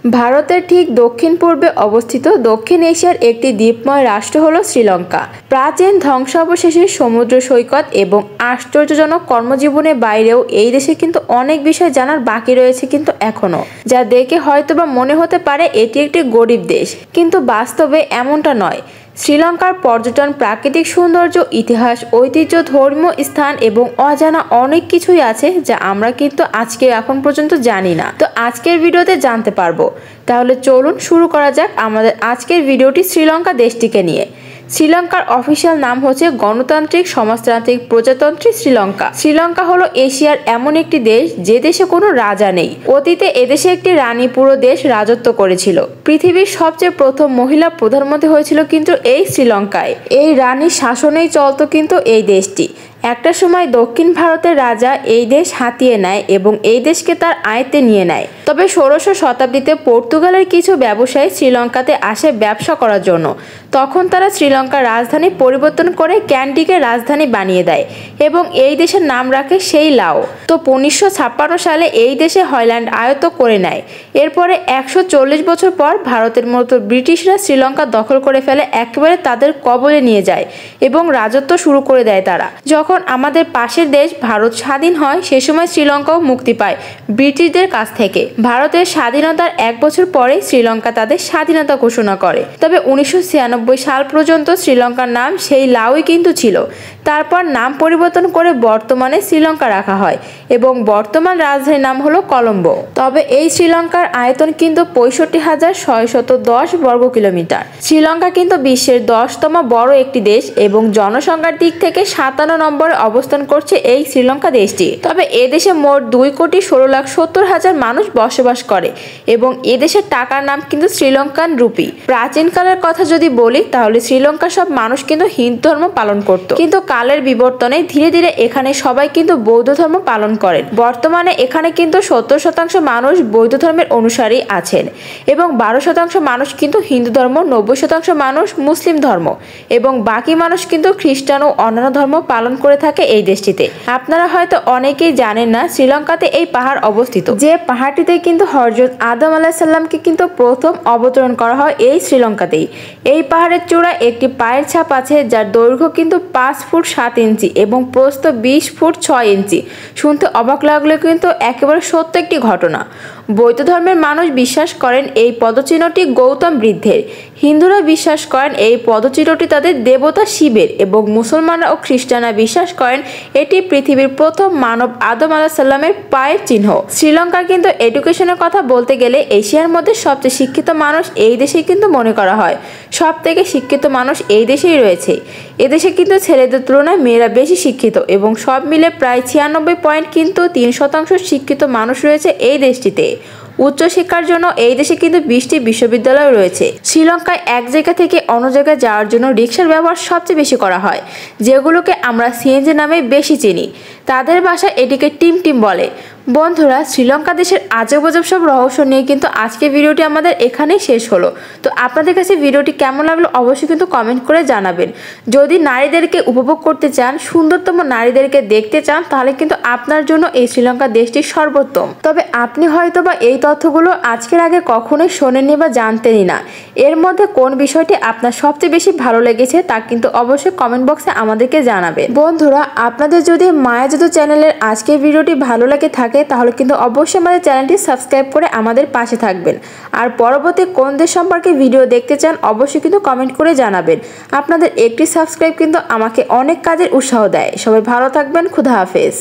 ভারতের ঠিক দক্ষিণ পূর্বে অবস্থিত দক্ষিণ এশিয়ার একটি দ্বীপময় রাষ্ট্র হল শ্রীলঙ্কা। প্রাচীন ধ্বংসাবশেষের সমুদ্র সৈকত এবং আশ্চর্যজনক কর্মজীবনের বাইরেও এই দেশে কিন্তু অনেক বিষয় জানার বাকি রয়েছে কিন্তু এখনো, যা দেখে হয়তোবা মনে হতে পারে এটি একটি গরিব দেশ, কিন্তু বাস্তবে এমনটা নয়। শ্রীলঙ্কার পর্যটন, প্রাকৃতিক সৌন্দর্য, ইতিহাস, ঐতিহ্য, ধর্মীয় স্থান এবং অজানা অনেক কিছুই আছে যা আমরা কিন্তু এখন পর্যন্ত জানি না। তো আজকের ভিডিওতে জানতে পারবো। তাহলে চলুন শুরু করা যাক আমাদের আজকের ভিডিওটি শ্রীলঙ্কা দেশটিকে নিয়ে। শ্রীলঙ্কার অফিসিয়াল নাম হচ্ছে গণতান্ত্রিক সমাজতান্ত্রিক প্রজাতন্ত্রী শ্রীলঙ্কা। শ্রীলঙ্কা হলো এশিয়ার এমন একটি দেশ যে দেশে কোনো রাজা নেই। অতীতে এদেশে একটি রানী পুরো দেশ রাজত্ব করেছিল। পৃথিবীর সবচেয়ে প্রথম মহিলা প্রধানমন্ত্রী হয়েছিল কিন্তু এই শ্রীলঙ্কায়। এই রানীর শাসনেই চলতো কিন্তু এই দেশটি। একটা সময় দক্ষিণ ভারতের রাজা এই দেশ হাতিয়ে নেয় এবং এই দেশকে তার আয়ত্তে নিয়ে নেয়। তবে 16শো শতাব্দীতে পর্তুগালের কিছু ব্যবসায়ী শ্রীলঙ্কাতে আসে ব্যবসা করার জন্য। তখন তারা শ্রীলঙ্কার রাজধানী পরিবর্তন করে ক্যান্ডিকে রাজধানী বানিয়ে দেয় এবং এই দেশের নাম রাখে সেই লাও। তো 1956 সালে এই দেশে হল্যান্ড আয়ত্ত করে নেয়। এরপরে 140 বছর পর ভারতের মতো ব্রিটিশরা শ্রীলঙ্কা দখল করে ফেলে, একেবারে তাদের কবলে নিয়ে যায় এবং রাজত্ব শুরু করে দেয় তারা। যখন আমাদের পাশের দেশ ভারত স্বাধীন হয় সে সময় শ্রীলঙ্কাও মুক্তি পায় ব্রিটিশদের কাছ থেকে। ভারতের স্বাধীনতার 1 বছর পরে শ্রীলঙ্কা তাদের স্বাধীনতা ঘোষণা করে। তবে 1996 সাল পর্যন্ত শ্রীলঙ্কার নাম সেই লাওই কিন্তু ছিল। তারপর নাম পরিবর্তন করে বর্তমানে শ্রীলঙ্কা রাখা হয় এবং বর্তমান রাজধানীর নাম হলো কলম্বো। তবে এই শ্রীলঙ্কার আয়তন কিন্তু 65,610 বর্গ কিলোমিটার। শ্রীলঙ্কা কিন্তু বিশ্বের 10তম বড় একটি দেশ এবং জনসংখ্যার দিক থেকে 57 নম্বরে অবস্থান করছে এই শ্রীলঙ্কা দেশটি। তবে এদেশে মোট 2,16,70,000 মানুষ বসবাস করে এবং এদেশের টাকার নাম কিন্তু শ্রীলঙ্কান রুপি। প্রাচীনকালের কথা যদি বলি তাহলে শ্রীলঙ্কার সব মানুষ কিন্তু হিন্দু ধর্ম পালন করত, কিন্তু কালের বিবর্তনে ধীরে ধীরে এখানে সবাই কিন্তু বৌদ্ধ ধর্ম পালন করেন। বর্তমানে এখানে কিন্তু 70% মানুষ বৌদ্ধ ধর্মের অনুসারী আছেন এবং 12% মানুষ কিন্তু হিন্দু ধর্ম, 90% মানুষ মুসলিম ধর্ম এবং বাকি মানুষ কিন্তু খ্রিস্টান ও অন্যান্য ধর্ম পালন করে থাকে এই দেশটিতে। আপনারা হয়তো অনেকেই জানেন না শ্রীলঙ্কাতে এই পাহাড় অবস্থিত, যে পাহাড়টিতে কিন্তু হযরত আদম আলাইহিস সালামকে কিন্তু প্রথম অবতরণ করা হয় এই শ্রীলঙ্কাতেই। এই পাহাড়ের চূড়ায় একটি পায়ের ছাপ আছে যার দৈর্ঘ্য কিন্তু 5 ফুট 7 ইঞ্চি এবং প্রস্থ 20 ফুট 6 ইঞ্চি। শুনতে অবাক লাগলে কিন্তু একেবারে সত্য একটি ঘটনা। বৌদ্ধ ধর্মের মানুষ বিশ্বাস করেন এই পদচিহ্নটি গৌতম বুদ্ধের, হিন্দুরা বিশ্বাস করেন এই পদচিহ্নটি তাদের দেবতা শিবের এবং মুসলমানরা ও খ্রিস্টানরা বিশ্বাস করেন এটি পৃথিবীর প্রথম মানব আদম আলাইহিস সালামের পায়ের চিহ্ন। শ্রীলঙ্কা কিন্তু এডুকেশনের কথা বলতে গেলে এশিয়ার মধ্যে সবচেয়ে শিক্ষিত মানুষ এই দেশেই কিন্তু মনে করা হয়। সব থেকে শিক্ষিত মানুষ এই দেশেই রয়েছে। এদেশে কিন্তু ছেলেদের তুলনায় মেয়েরা বেশি শিক্ষিত এবং সব মিলে প্রায় 96.3% শিক্ষিত মানুষ রয়েছে এই দেশটিতে। উচ্চশিক্ষার জন্য এই দেশে কিন্তু 20টি বিশ্ববিদ্যালয় রয়েছে। শ্রীলঙ্কায় এক জায়গা থেকে অন্য জায়গায় যাওয়ার জন্য রিক্সার ব্যবহার সবচেয়ে বেশি করা হয়, যেগুলোকে আমরা সিএনজি নামে বেশি চিনি। তাদের ভাষায় এটিকে টিম টিম বলে। বন্ধুরা, শ্রীলঙ্কা দেশের আজব গজব সব রহস্য নিয়ে কিন্তু আজকের ভিডিওটি আমাদের এখানেই শেষ হলো। তো আপনাদের কাছে ভিডিওটি কেমন লাগলো অবশ্যই কিন্তু কমেন্ট করে জানাবেন। যদি নারীদেরকে উপভোগ করতে চান, সুন্দরতম নারীদেরকে দেখতে চান, তাহলে কিন্তু আপনার জন্য এই শ্রীলঙ্কা দেশটি সর্বোত্তম। তবে আপনি হয়তোবা এই তথ্যগুলো আজকের আগে কখনোই শোনেননি বা জানতেনই না। এর মধ্যে কোন বিষয়টি আপনার সবচেয়ে বেশি ভালো লেগেছে তা কিন্তু অবশ্যই কমেন্ট বক্সে আমাদেরকে জানাবেন। বন্ধুরা, আপনাদের যদি মায়া জাদু চ্যানেলের আজকের ভিডিওটি ভালো লাগে থাকে তাহলে কিন্তু অবশ্যই আমাদের চ্যানেলটি সাবস্ক্রাইব করে আমাদের পাশে থাকবেন। আর পরবর্তী কোন দেশ সম্পর্কে ভিডিও দেখতে চান অবশ্যই কিন্তু কমেন্ট করে জানাবেন। আপনাদের একটি সাবস্ক্রাইব কিন্তু আমাকে অনেক কাজের উৎসাহ দেয়। সবাই ভালো থাকবেন। খুদা হাফেজ।